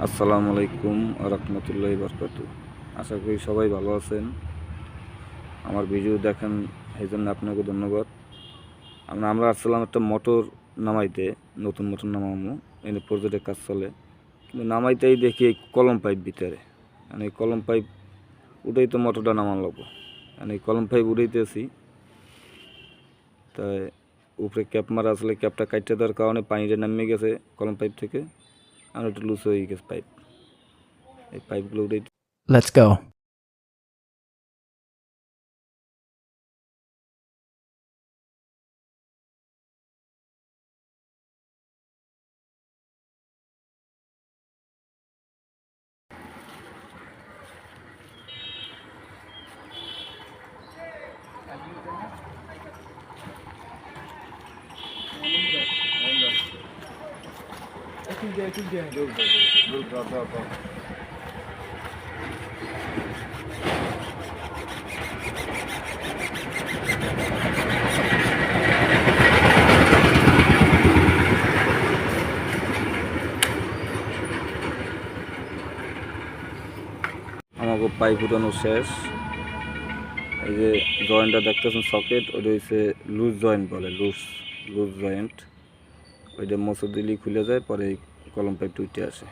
আসসালামু আলাইকুম রহমতুল্লাহি বরকাতু। আশা করি সবাই ভালো আছেন। আমার ভিডিও দেখেন এই জন্য আপনাকে ধন্যবাদ। আমরা আসলাম একটা মোটর নামাইতে, নতুন মোটর নামামো, এনে প্রজেক্টের কাজ চলে, কিন্তু নামাইতেই দেখি এই কলম পাইপ ভিতরে, মানে এই কলম পাইপ উঠেই তো মোটরটা নামান লাগবো। মানে এই কলম পাইপ উঠাইতেছি, তাই উপরে ক্যাপ মারা আসলে ক্যাপটা কাটতে দেওয়ার কারণে পানিটা নামিয়ে গেছে কলম পাইপ থেকে, আর একটু লুজ হয়ে গেছে পাইপ। এই পাইপগুলো উঠে Let's go. আমাকে পাইপ উঠানো শেষ। এই যে জয়েন্টটা দেখতেছেন সকেট, ওইটা হচ্ছে লুজ জয়েন্ট বলে, লুজ জয়েন্ট। ওইটা মোচড় দিলেই খুলে যায়, পরে এই কলম পাইপটা উঠে আসে।